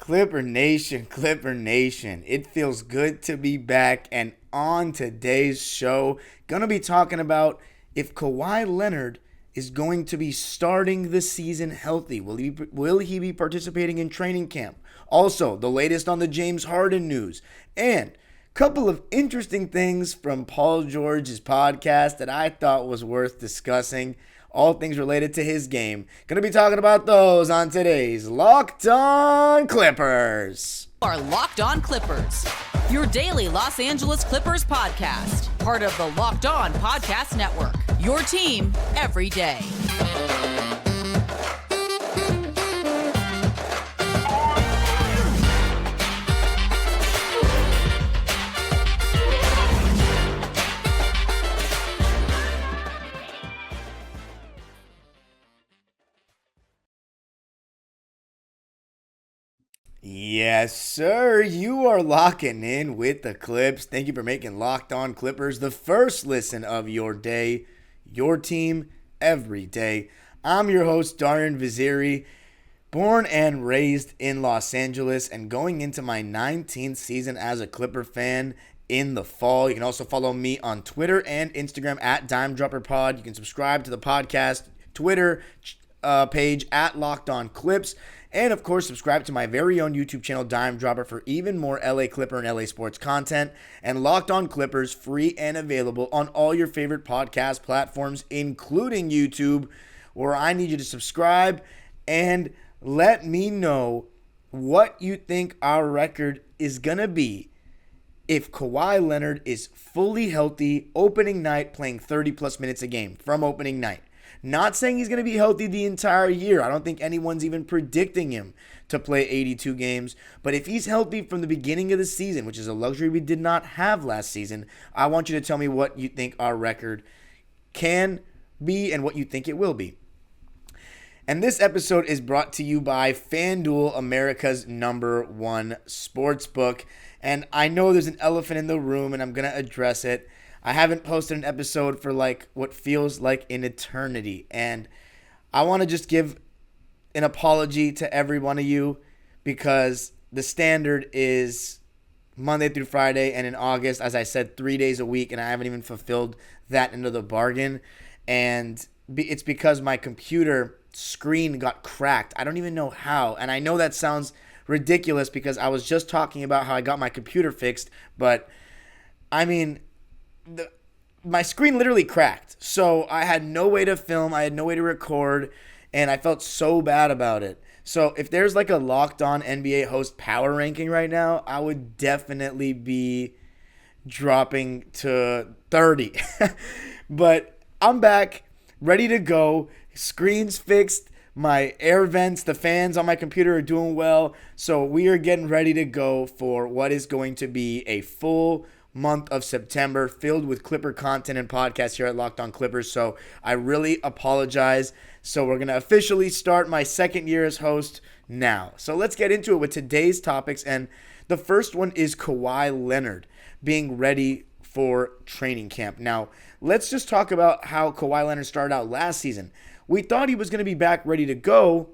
Clipper Nation, Clipper Nation. It feels good to be back, and on today's show, gonna be talking about if Kawhi Leonard is going to be starting the season healthy. Will he be participating in training camp? Also, the latest on the James Harden news, and a couple of interesting things from Paul George's podcast that I thought was worth discussing. All things related to his game. Gonna be talking about those on today's Locked On Clippers. Are Locked On Clippers, your daily Los Angeles Clippers podcast. Part of the Locked On Podcast Network. Your team every day. Yes, sir. You are locking in with the Clips. Thank you for making Locked On Clippers the first listen of your day, your team every day. I'm your host, Darian Vaziri, born and raised in Los Angeles and going into my 19th season as a Clipper fan in the fall. You can also follow me on Twitter and Instagram at DimeDropperPod. You can subscribe to the podcast Twitter page at Locked On Clips. And, of course, subscribe to my very own YouTube channel, Dime Dropper, for even more LA Clipper and LA sports content. And Locked On Clippers, free and available on all your favorite podcast platforms, including YouTube, where I need you to subscribe and let me know what you think our record is going to be if Kawhi Leonard is fully healthy opening night, playing 30-plus minutes a game from opening night. Not saying he's going to be healthy the entire year. I don't think anyone's even predicting him to play 82 games. But if he's healthy from the beginning of the season, which is a luxury we did not have last season, I want you to tell me what you think our record can be and what you think it will be. And this episode is brought to you by FanDuel, America's #1 sportsbook. And I know there's an elephant in the room, and I'm going to address it. I haven't posted an episode for what feels like an eternity. And I want to just give an apology to every one of you because the standard is Monday through Friday. And in August, as I said, 3 days a week. And I haven't even fulfilled that end of the bargain. And it's because my computer screen got cracked. I don't even know how. And I know that sounds ridiculous because I was just talking about how I got my computer fixed. But, I mean, my screen literally cracked, so I had no way to film, I had no way to record, and I felt so bad about it. So if there's a Locked On NBA host power ranking right now, I would definitely be dropping to 30. But I'm back, ready to go, screen's fixed, my air vents, the fans on my computer are doing well, so we are getting ready to go for what is going to be a full month of September filled with Clipper content and podcasts here at Locked On Clippers. So I really apologize. So we're going to officially start my second year as host now. So let's get into it with today's topics. And the first one is Kawhi Leonard being ready for training camp. Now, let's just talk about how Kawhi Leonard started out last season. We thought he was going to be back ready to go,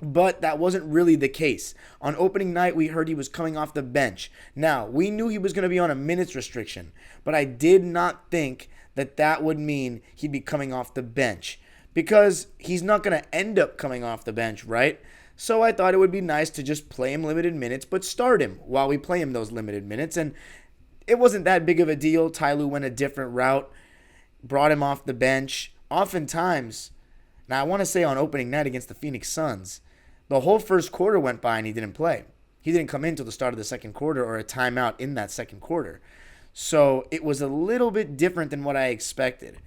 but that wasn't really the case. On opening night, we heard he was coming off the bench. Now, we knew he was going to be on a minutes restriction, but I did not think that that would mean he'd be coming off the bench because he's not going to end up coming off the bench, right? So I thought it would be nice to just play him limited minutes, but start him while we play him those limited minutes. And it wasn't that big of a deal. Ty Lue went a different route, brought him off the bench. Oftentimes, now I want to say on opening night against the Phoenix Suns, the whole first quarter went by and he didn't play. He didn't come in until the start of the second quarter or a timeout in that second quarter. So it was a little bit different than what I expected.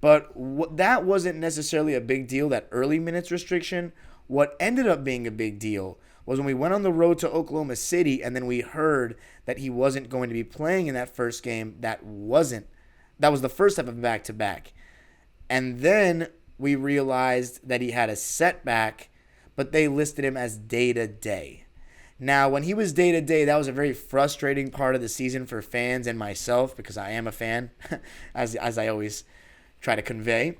But that wasn't necessarily a big deal, that early minutes restriction. What ended up being a big deal was when we went on the road to Oklahoma City and then we heard that he wasn't going to be playing in that first game. That was the first step of back-to-back. And then we realized that he had a setback, but they listed him as day-to-day. Now, when he was day-to-day, that was a very frustrating part of the season for fans and myself because I am a fan, as I always try to convey.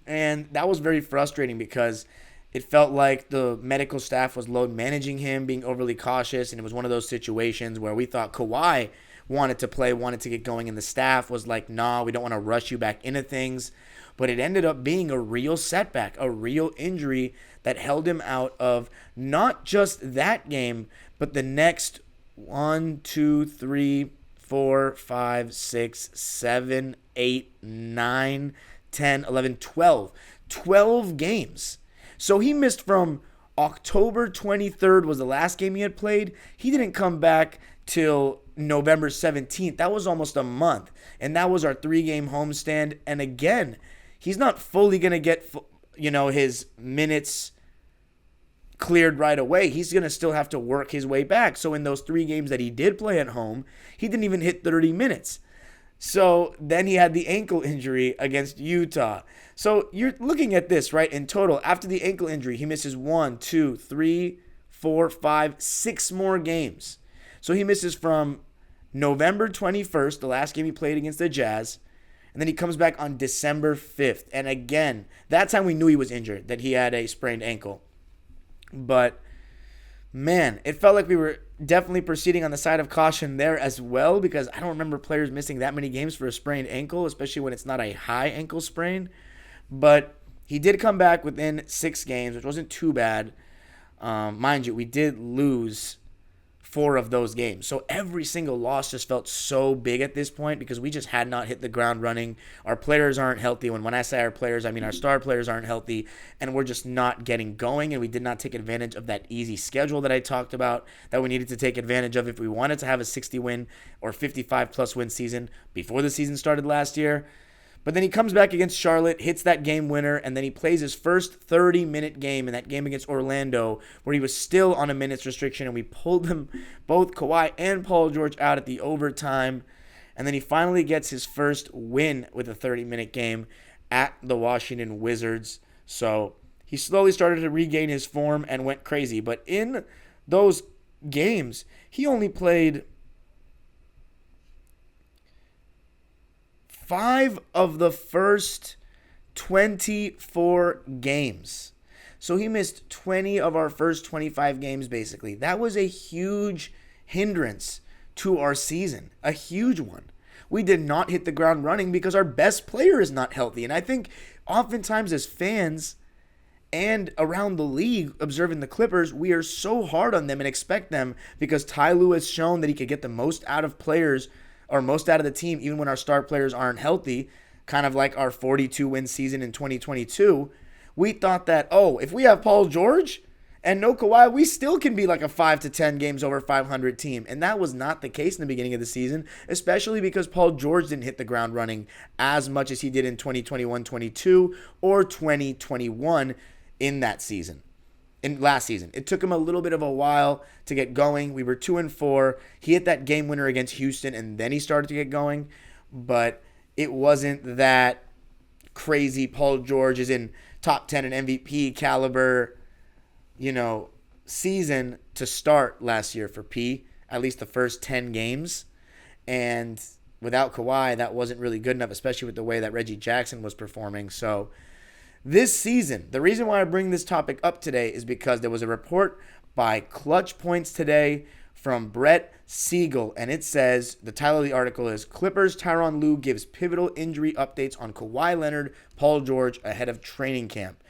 And that was very frustrating because It felt like the medical staff was load managing him, being overly cautious, and it was one of those situations where we thought Kawhi wanted to play, wanted to get going, and the staff was like, nah, we don't want to rush you back into things. But it ended up being a real setback, a real injury that held him out of not just that game, but the next 1, 2, 3, 4, 5, 6, 7, 8, 9, 10, 11, 12. 12 games. So he missed from October 23rd was the last game he had played. He didn't come back till November 17th. That was almost a month. And that was our 3-game homestand. And again, he's not fully going to get, his minutes cleared right away. He's going to still have to work his way back. So in those 3 games that he did play at home, he didn't even hit 30 minutes. So then he had the ankle injury against Utah. So you're looking at this, right? In total, after the ankle injury, he misses 1, 2, 3, 4, 5, 6 more games. So he misses from November 21st, the last game he played against the Jazz, and then he comes back on December 5th. And again, that time we knew he was injured, that he had a sprained ankle. But man, it felt like we were definitely proceeding on the side of caution there as well, because I don't remember players missing that many games for a sprained ankle, especially when it's not a high ankle sprain. But he did come back within 6 games, which wasn't too bad. Mind you, we did lose 4 of those games. So every single loss just felt so big at this point because we just had not hit the ground running. Our players aren't healthy. When I say our players, I mean our star players aren't healthy, and we're just not getting going, and we did not take advantage of that easy schedule that I talked about that we needed to take advantage of if we wanted to have a 60-win or 55-plus win season before the season started last year. But then he comes back against Charlotte, hits that game winner, and then he plays his first 30-minute game in that game against Orlando where he was still on a minutes restriction, and we pulled them, both Kawhi and Paul George, out at the overtime. And then he finally gets his first win with a 30-minute game at the Washington Wizards. So he slowly started to regain his form and went crazy. But in those games, he only played 5 of the first 24 games. So he missed 20 of our first 25 games, basically. That was a huge hindrance to our season, a huge one. We did not hit the ground running because our best player is not healthy. And I think oftentimes as fans and around the league observing the Clippers, we are so hard on them and expect them because Ty Lue has shown that he could get the most out of players or most out of the team, even when our star players aren't healthy, kind of like our 42-win season in 2022. We thought that, if we have Paul George and no Kawhi, we still can be like a 5 to 10 games over 500 team. And that was not the case in the beginning of the season, especially because Paul George didn't hit the ground running as much as he did in 2021-22 or 2021 in that season. In last season, it took him a little bit of a while to get going. We were 2-4. He hit that game winner against Houston, and then he started to get going. But it wasn't that crazy. Paul George is in top 10 and MVP caliber, season to start last year for P. At least the first 10 games, and without Kawhi, that wasn't really good enough, especially with the way that Reggie Jackson was performing. So this season, the reason why I bring this topic up today is because there was a report by Clutch Points today from Brett Siegel, and it says, the title of the article is, Clippers Tyronn Lue gives pivotal injury updates on Kawhi Leonard, Paul George ahead of training camp.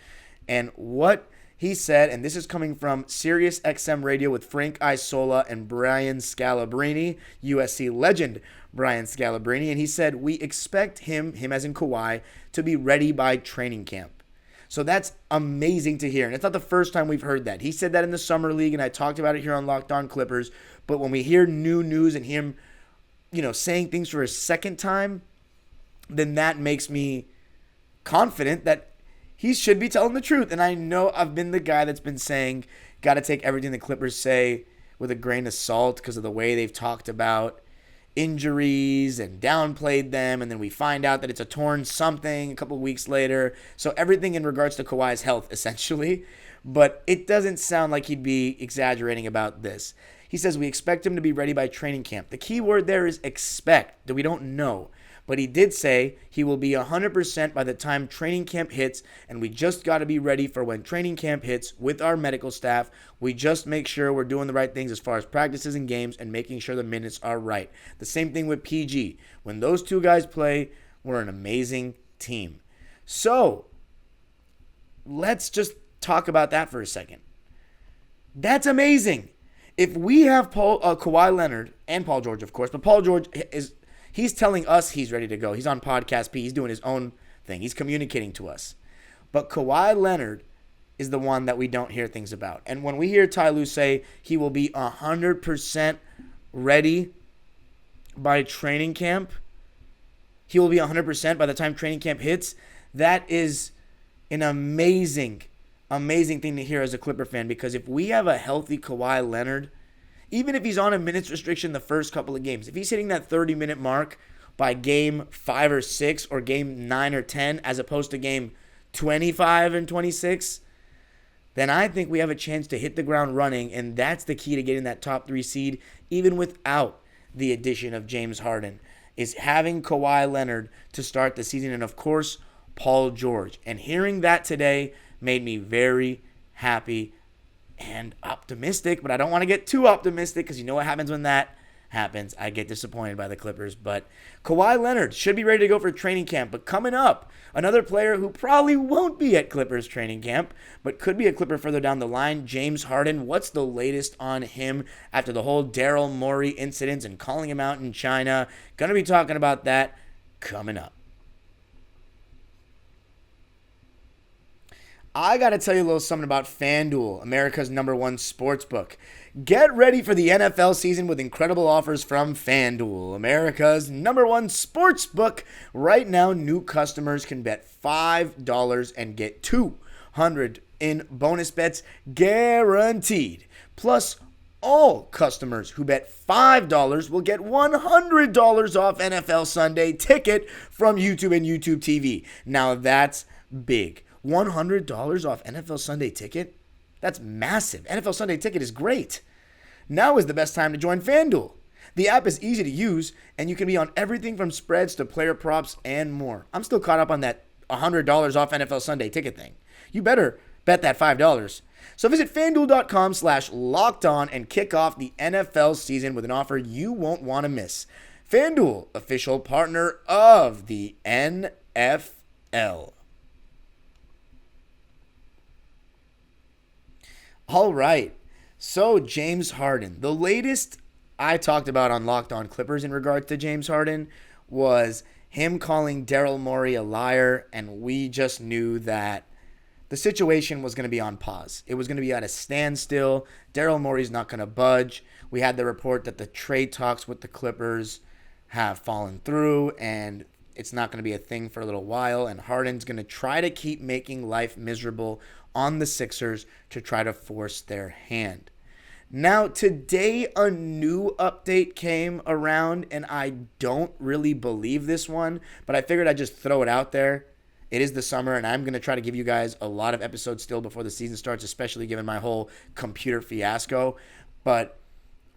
And what he said, and this is coming from Sirius XM Radio with Frank Isola and Brian Scalabrine, USC legend Brian Scalabrine, and he said, we expect him as in Kawhi, to be ready by training camp. So that's amazing to hear. And it's not the first time we've heard that. He said that in the Summer League, and I talked about it here on Locked On Clippers. But when we hear new news and him, saying things for a second time, then that makes me confident that he should be telling the truth. And I know I've been the guy that's been saying, got to take everything the Clippers say with a grain of salt because of the way they've talked about injuries and downplayed them, and then we find out that it's a torn something a couple weeks later. So everything in regards to Kawhi's health, essentially. But it doesn't sound like he'd be exaggerating about this. He says we expect him to be ready by training camp. The key word there is expect, that we don't know. But he did say he will be 100% by the time training camp hits, and we just got to be ready for when training camp hits with our medical staff. We just make sure we're doing the right things as far as practices and games and making sure the minutes are right. The same thing with PG. When those two guys play, we're an amazing team. So, let's just talk about that for a second. That's amazing. If we have Kawhi Leonard and Paul George, of course, but Paul George he's telling us he's ready to go. He's on Podcast P. He's doing his own thing. He's communicating to us. But Kawhi Leonard is the one that we don't hear things about. And when we hear Ty Lue say he will be 100% ready by training camp, he will be 100% by the time training camp hits, that is an amazing thing to hear as a Clipper fan, because if we have a healthy Kawhi Leonard, even if he's on a minutes restriction the first couple of games, if he's hitting that 30-minute mark by game 5 or 6 or game 9 or 10 as opposed to game 25 and 26, then I think we have a chance to hit the ground running, and that's the key to getting that top 3 seed even without the addition of James Harden, is having Kawhi Leonard to start the season, and of course, Paul George. And hearing that today made me very happy and optimistic, but I don't want to get too optimistic because you know what happens when that happens. I get disappointed by the Clippers, but Kawhi Leonard should be ready to go for training camp. But coming up, another player who probably won't be at Clippers training camp, but could be a Clipper further down the line, James Harden. What's the latest on him after the whole Daryl Morey incidents and calling him out in China? Going to be talking about that coming up. I got to tell you a little something about FanDuel, America's #1 sportsbook. Get ready for the NFL season with incredible offers from FanDuel, America's #1 sportsbook. Right now, new customers can bet $5 and get $200 in bonus bets guaranteed. Plus, all customers who bet $5 will get $100 off NFL Sunday Ticket from YouTube and YouTube TV. Now that's big. $100 off NFL Sunday Ticket? That's massive. NFL Sunday Ticket is great. Now is the best time to join FanDuel. The app is easy to use, and you can be on everything from spreads to player props and more. I'm still caught up on that $100 off NFL Sunday Ticket thing. You better bet that $5. So visit FanDuel.com/lockedon and kick off the NFL season with an offer you won't want to miss. FanDuel, official partner of the NFL. All right, so James Harden. The latest I talked about on Locked On Clippers in regards to James Harden was him calling Daryl Morey a liar, and we just knew that the situation was going to be on pause. It was going to be at a standstill. Daryl Morey's not going to budge. We had the report that the trade talks with the Clippers have fallen through, and it's not going to be a thing for a little while, and Harden's going to try to keep making life miserable on the Sixers to try to force their hand. Now, today a new update came around, and I don't really believe this one, but I figured I'd just throw it out there. It is the summer, and I'm going to try to give you guys a lot of episodes still before the season starts, especially given my whole computer fiasco. But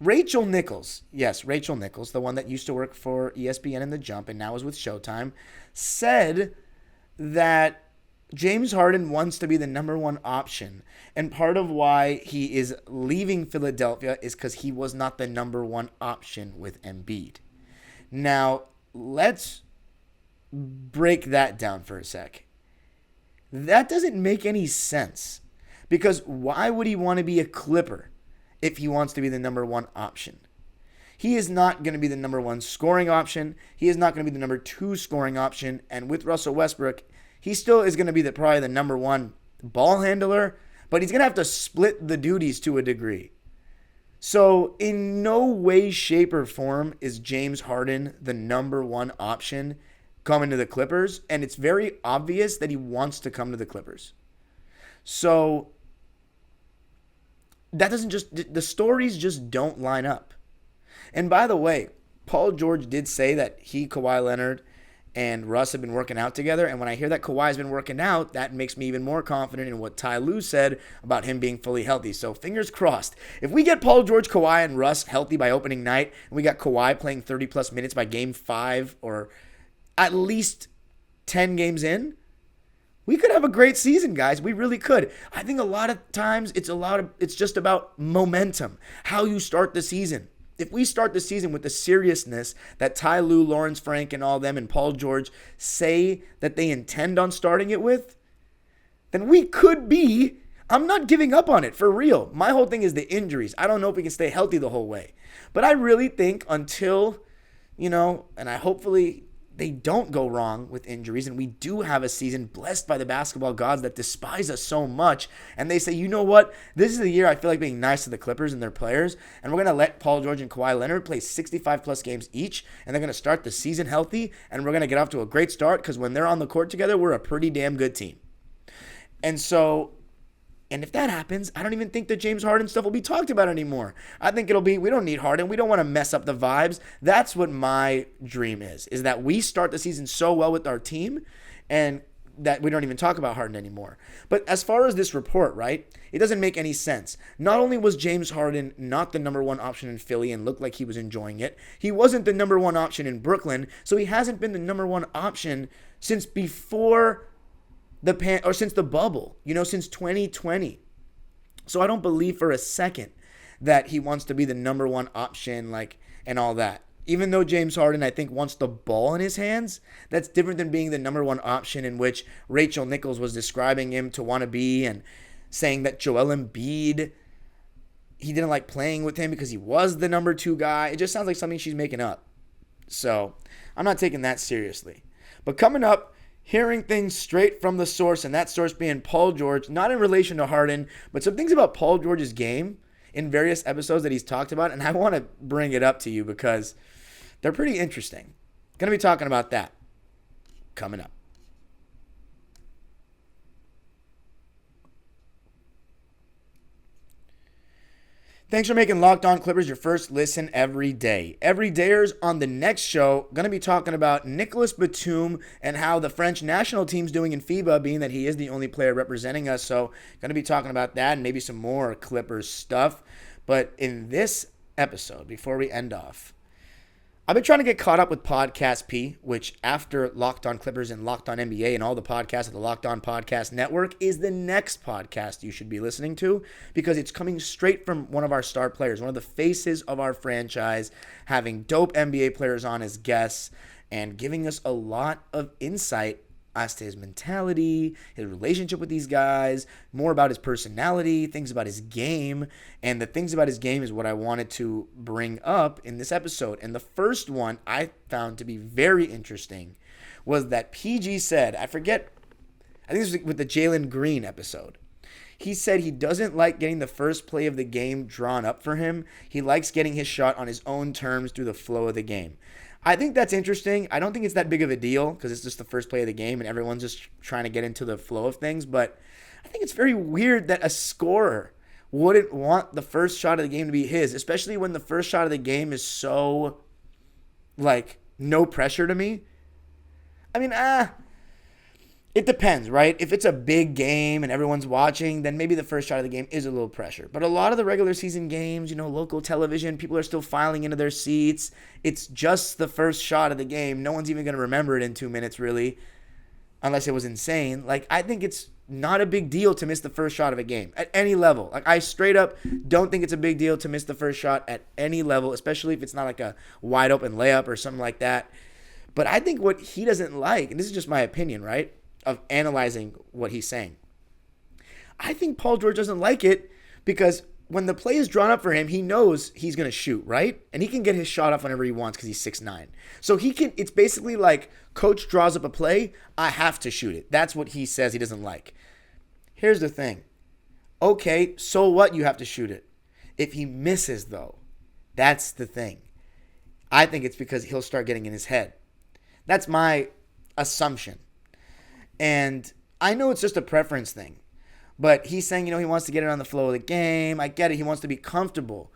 Rachel Nichols, yes, Rachel Nichols, the one that used to work for ESPN and The Jump and now is with Showtime, said that James Harden wants to be the #1 option. And part of why he is leaving Philadelphia is because he was not the #1 option with Embiid. Now, let's break that down for a sec. That doesn't make any sense. Because why would he want to be a Clipper if he wants to be the #1 option? He is not going to be the #1 scoring option. He is not going to be the #2 scoring option. And with Russell Westbrook, he still is going to be probably the #1 ball handler, but he's going to have to split the duties to a degree. So in no way, shape, or form is James Harden the #1 option coming to the Clippers, and it's very obvious that he wants to come to the Clippers. So that doesn't just, the stories just don't line up. And by the way, Paul George did say that he, Kawhi Leonard, and Russ have been working out together. And when I hear that Kawhi's been working out, that makes me even more confident in what Ty Lue said about him being fully healthy. So fingers crossed. If we get Paul George, Kawhi, and Russ healthy by opening night, and we got Kawhi playing 30-plus minutes by game 5 or at least 10 games in, we could have a great season, guys. We really could. I think a lot of times it's just about momentum, how you start the season. If we start the season with the seriousness that Ty Lue, Lawrence Frank, and all them and Paul George say that they intend on starting it with, then we could be. I'm not giving up on it, for real. My whole thing is the injuries. I don't know if we can stay healthy the whole way. But I really think until, and I hopefully they don't go wrong with injuries, and we do have a season blessed by the basketball gods that despise us so much, and they say, you know what, this is the year I feel like being nice to the Clippers and their players, and we're going to let Paul George and Kawhi Leonard play 65-plus games each, and they're going to start the season healthy, and we're going to get off to a great start, because when they're on the court together, we're a pretty damn good team. And if that happens, I don't even think the James Harden stuff will be talked about anymore. I think it'll be, we don't need Harden. We don't want to mess up the vibes. That's what my dream is that we start the season so well with our team and that we don't even talk about Harden anymore. But as far as this report, right, it doesn't make any sense. Not only was James Harden not the number one option in Philly and looked like he was enjoying it, he wasn't the number one option in Brooklyn, so he hasn't been the number one option since before since the bubble, since 2020. So I don't believe for a second that he wants to be the number one option, and all that. Even though James Harden, I think, wants the ball in his hands, that's different than being the number one option, in which Rachel Nichols was describing him to want to be and saying that Joel Embiid, he didn't like playing with him because he was the number two guy. It just sounds like something she's making up. So I'm not taking that seriously. But coming up, hearing things straight from the source, and that source being Paul George, not in relation to Harden, but some things about Paul George's game in various episodes that he's talked about, and I want to bring it up to you because they're pretty interesting. Going to be talking about that coming up. Thanks for making Locked On Clippers your first listen every day. Everydayers, on the next show, going to be talking about Nicholas Batum and how the French national team's doing in FIBA, being that he is the only player representing us. So going to be talking about that and maybe some more Clippers stuff. But in this episode, before we end off, I've been trying to get caught up with Podcast P, which after Locked On Clippers and Locked On NBA and all the podcasts of the Locked On Podcast Network is the next podcast you should be listening to, because it's coming straight from one of our star players, one of the faces of our franchise, having dope NBA players on as guests and giving us a lot of insight as to his mentality, his relationship with these guys, more about his personality, things about his game. And the things about his game is what I wanted to bring up in this episode. And the first one I found to be very interesting was that PG said, I think this was with the Jalen Green episode. He said he doesn't like getting the first play of the game drawn up for him. He likes getting his shot on his own terms through the flow of the game. I think that's interesting. I don't think it's that big of a deal because it's just the first play of the game and everyone's just trying to get into the flow of things. But I think it's very weird that a scorer wouldn't want the first shot of the game to be his, especially when the first shot of the game is so, no pressure to me. I mean, it depends, right? If it's a big game and everyone's watching, then maybe the first shot of the game is a little pressure. But a lot of the regular season games, local television, people are still filing into their seats. It's just the first shot of the game. No one's even going to remember it in 2 minutes, really, unless it was insane. I think it's not a big deal to miss the first shot of a game at any level. I straight up don't think it's a big deal to miss the first shot at any level, especially if it's not like a wide open layup or something like that. But I think what he doesn't like, and this is just my opinion, right, of analyzing what he's saying, I think Paul George doesn't like it because when the play is drawn up for him, he knows he's going to shoot, right? And he can get his shot off whenever he wants because he's 6'9". So it's basically like coach draws up a play, I have to shoot it. That's what he says he doesn't like. Here's the thing. Okay, so what? You have to shoot it. If he misses, though, that's the thing. I think it's because he'll start getting in his head. That's my assumption. And I know it's just a preference thing, but he's saying, he wants to get it on the flow of the game. I get it. He wants to be comfortable.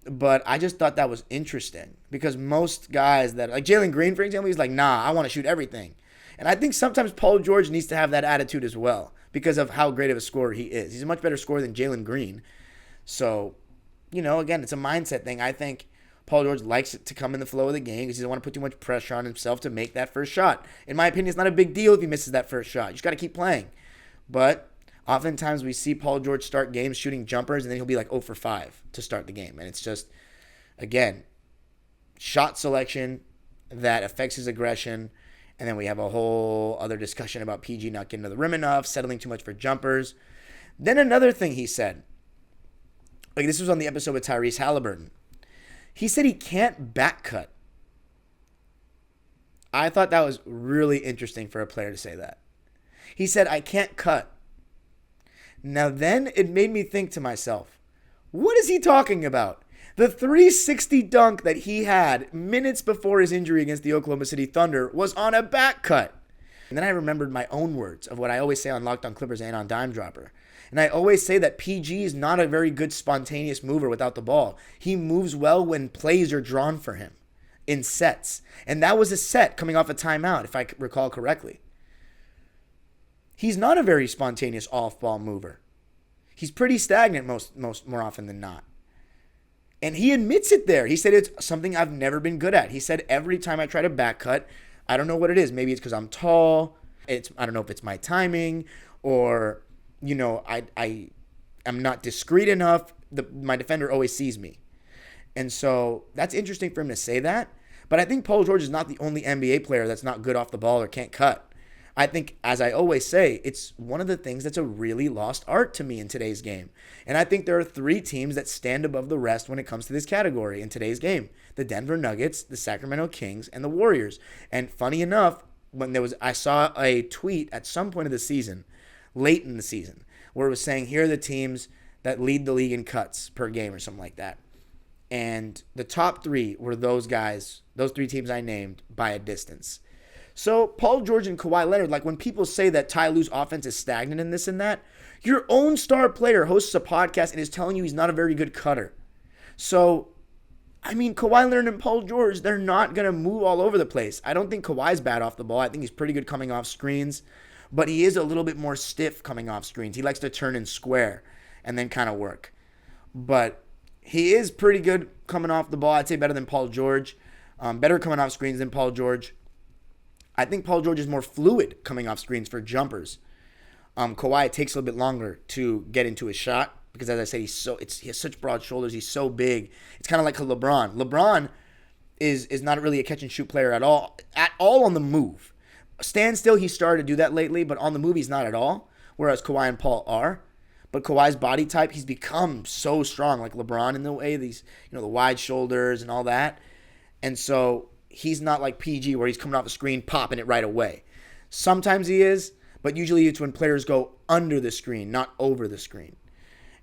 But I just thought that was interesting because most guys that, like Jalen Green, for example, he's like, nah, I want to shoot everything. And I think sometimes Paul George needs to have that attitude as well because of how great of a scorer he is. He's a much better scorer than Jalen Green. So, again, it's a mindset thing. I think Paul George likes to come in the flow of the game because he doesn't want to put too much pressure on himself to make that first shot. In my opinion, it's not a big deal if he misses that first shot. You just got to keep playing. But oftentimes we see Paul George start games shooting jumpers, and then he'll be like 0 for 5 to start the game. And it's just, again, shot selection that affects his aggression. And then we have a whole other discussion about PG not getting to the rim enough, settling too much for jumpers. Then another thing he said, like this was on the episode with Tyrese Halliburton. He said he can't back cut. I thought that was really interesting for a player to say that. He said, I can't cut. Now then it made me think to myself, what is he talking about? The 360 dunk that he had minutes before his injury against the Oklahoma City Thunder was on a back cut. And then I remembered my own words of what I always say on Locked On Clippers and on Dime Dropper. And I always say that PG is not a very good spontaneous mover without the ball. He moves well when plays are drawn for him in sets. And that was a set coming off a timeout, if I recall correctly. He's not a very spontaneous off-ball mover. He's pretty stagnant more often than not. And he admits it there. He said it's something I've never been good at. He said every time I try to back cut, I don't know what it is. Maybe it's because I'm tall. I don't know if it's my timing or, I'm not discreet enough. My defender always sees me. And so that's interesting for him to say that. But I think Paul George is not the only NBA player that's not good off the ball or can't cut. I think, as I always say, it's one of the things that's a really lost art to me in today's game. And I think there are 3 teams that stand above the rest when it comes to this category in today's game. The Denver Nuggets, the Sacramento Kings, and the Warriors. And funny enough, I saw a tweet at some point of the season, late in the season, where it was saying, here are the teams that lead the league in cuts per game or something like that. And the top 3 were those guys, those 3 teams I named by a distance. So Paul George and Kawhi Leonard, like when people say that Ty Lue's offense is stagnant and this and that, your own star player hosts a podcast and is telling you he's not a very good cutter. So, Kawhi Leonard and Paul George, they're not going to move all over the place. I don't think Kawhi's bad off the ball. I think he's pretty good coming off screens, but he is a little bit more stiff coming off screens. He likes to turn and square and then kind of work. But he is pretty good coming off the ball. I'd say better than Paul George. Better coming off screens than Paul George. I think Paul George is more fluid coming off screens for jumpers. Kawhi, it takes a little bit longer to get into his shot because, as I say, he has such broad shoulders. He's so big. It's kind of like a LeBron. LeBron is not really a catch and shoot player at all on the move. Stand still, he started to do that lately, but on the move, he's not at all. Whereas Kawhi and Paul are. But Kawhi's body type, he's become so strong, like LeBron in the way these, the wide shoulders and all that. And so he's not like PG where he's coming off the screen, popping it right away. Sometimes he is, but usually it's when players go under the screen, not over the screen.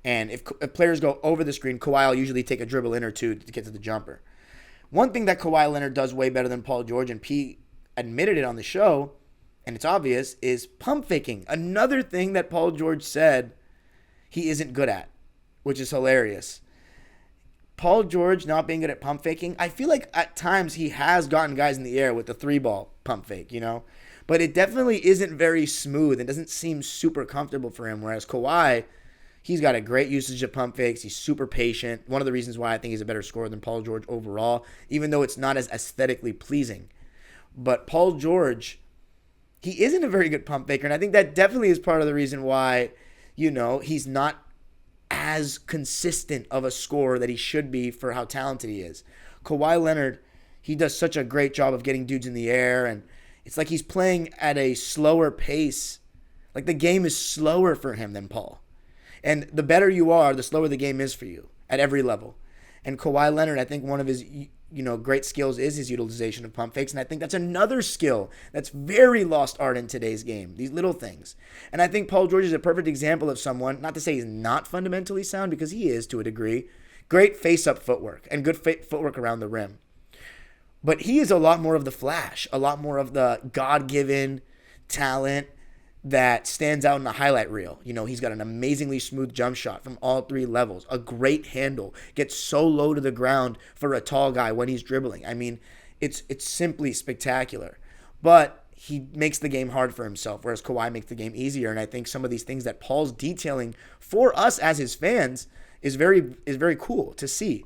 And if players go over the screen, Kawhi will usually take a dribble in or two to get to the jumper. One thing that Kawhi Leonard does way better than Paul George, and P admitted it on the show, and it's obvious, is pump faking. Another thing that Paul George said he isn't good at, which is hilarious. Paul George not being good at pump faking, I feel like at times he has gotten guys in the air with the 3-ball pump fake, But it definitely isn't very smooth and doesn't seem super comfortable for him. Whereas Kawhi, he's got a great usage of pump fakes. He's super patient. One of the reasons why I think he's a better scorer than Paul George overall, even though it's not as aesthetically pleasing. But Paul George, he isn't a very good pump faker. And I think that definitely is part of the reason why, he's not as consistent of a scorer that he should be for how talented he is. Kawhi Leonard, he does such a great job of getting dudes in the air, and it's like he's playing at a slower pace. Like the game is slower for him than Paul. And the better you are, the slower the game is for you at every level. And Kawhi Leonard, I think one of his great skills is his utilization of pump fakes. And I think that's another skill that's very lost art in today's game, these little things. And I think Paul George is a perfect example of someone, not to say he's not fundamentally sound, because he is to a degree, great face-up footwork and good footwork around the rim. But he is a lot more of the flash, a lot more of the God-given talent that stands out in the highlight reel. He's got an amazingly smooth jump shot from all 3 levels, a great handle, gets so low to the ground for a tall guy when he's dribbling. It's simply spectacular. But he makes the game hard for himself, whereas Kawhi makes the game easier. And I think some of these things that Paul's detailing for us as his fans is very cool to see.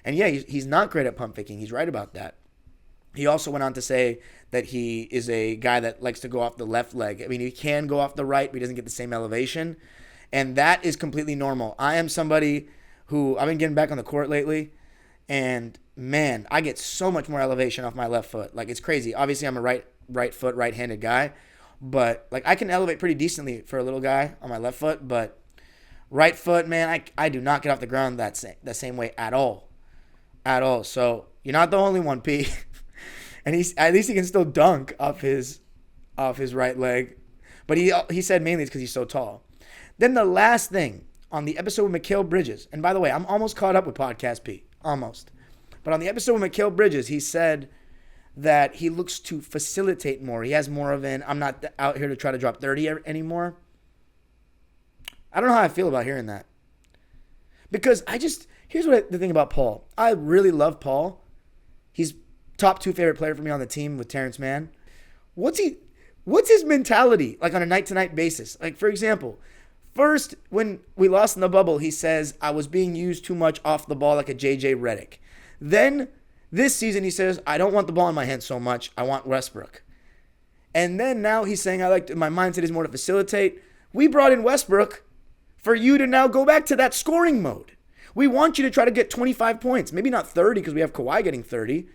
And yeah, he's not great at pump faking. He's right about that. He also went on to say that he is a guy that likes to go off the left leg. I mean, he can go off the right, but he doesn't get the same elevation. And that is completely normal. I am somebody who, I've been getting back on the court lately, and man, I get so much more elevation off my left foot. Like, it's crazy. Obviously, I'm a right foot, right-handed guy, but like I can elevate pretty decently for a little guy on my left foot, but right foot, man, I do not get off the ground the same way at all. At all. So you're not the only one, P. And at least he can still dunk off his right leg. But he said mainly it's because he's so tall. Then the last thing on the episode with Mikal Bridges, and by the way, I'm almost caught up with Podcast P. Almost. But on the episode with Mikal Bridges, he said that he looks to facilitate more. He has more of an, I'm not out here to try to drop 30 anymore. I don't know how I feel about hearing that. Because here's what the thing about Paul. I really love Paul. He's top 2 favorite player for me on the team with Terrence Mann. What's his mentality like on a night-to-night basis? Like, for example, first, when we lost in the bubble, he says, I was being used too much off the ball like a J.J. Redick. Then, this season, he says, I don't want the ball in my hands so much. I want Westbrook. And then now he's saying, my mindset is more to facilitate. We brought in Westbrook for you to now go back to that scoring mode. We want you to try to get 25 points. Maybe not 30 because we have Kawhi getting 30.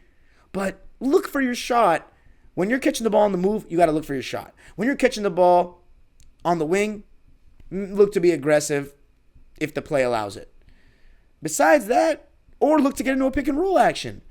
But look for your shot. When you're catching the ball on the move, you got to look for your shot. When you're catching the ball on the wing, look to be aggressive if the play allows it. Besides that, or look to get into a pick and roll action.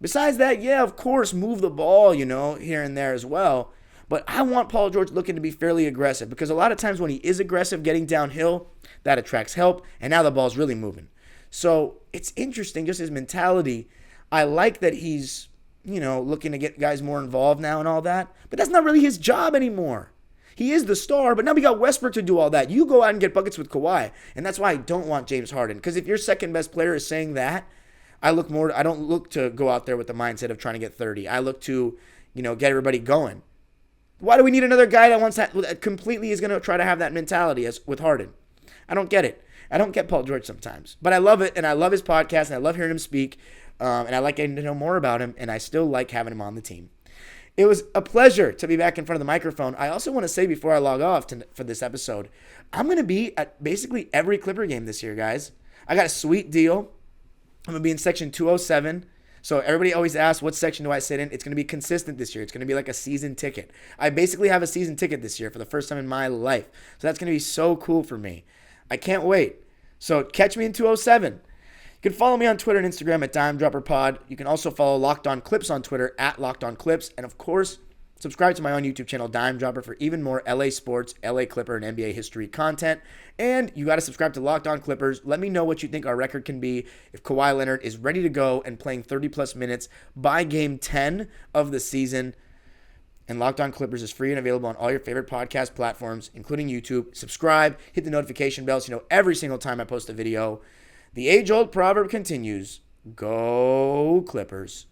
Besides that, yeah, of course, move the ball, here and there as well. But I want Paul George looking to be fairly aggressive because a lot of times when he is aggressive getting downhill, that attracts help, and now the ball's really moving. So it's interesting, just his mentality. I like that he's, looking to get guys more involved now and all that, but that's not really his job anymore. He is the star, but now we got Westbrook to do all that. You go out and get buckets with Kawhi, and that's why I don't want James Harden, because if your second best player is saying that, I don't look to go out there with the mindset of trying to get 30. I look to, get everybody going. Why do we need another guy that completely is going to try to have that mentality as with Harden? I don't get it. I don't get Paul George sometimes, but I love it, and I love his podcast, and I love hearing him speak, and I like getting to know more about him, and I still like having him on the team. It was a pleasure to be back in front of the microphone. I also want to say before I log off for this episode, I'm going to be at basically every Clipper game this year, guys. I got a sweet deal. I'm going to be in section 207. So everybody always asks, what section do I sit in? It's going to be consistent this year. It's going to be like a season ticket. I basically have a season ticket this year for the first time in my life. So that's going to be so cool for me. I can't wait. So catch me in 207. You can follow me on Twitter and Instagram at DimeDropperPod. You can also follow Locked On Clips on Twitter at Locked On Clips. And of course, subscribe to my own YouTube channel, Dime Dropper, for even more LA sports, LA Clipper, and NBA history content. And you got to subscribe to Locked On Clippers. Let me know what you think our record can be if Kawhi Leonard is ready to go and playing 30-plus minutes by Game 10 of the season. And Locked On Clippers is free and available on all your favorite podcast platforms, including YouTube. Subscribe, hit the notification bell so you know every single time I post a video. The age-old proverb continues, go Clippers.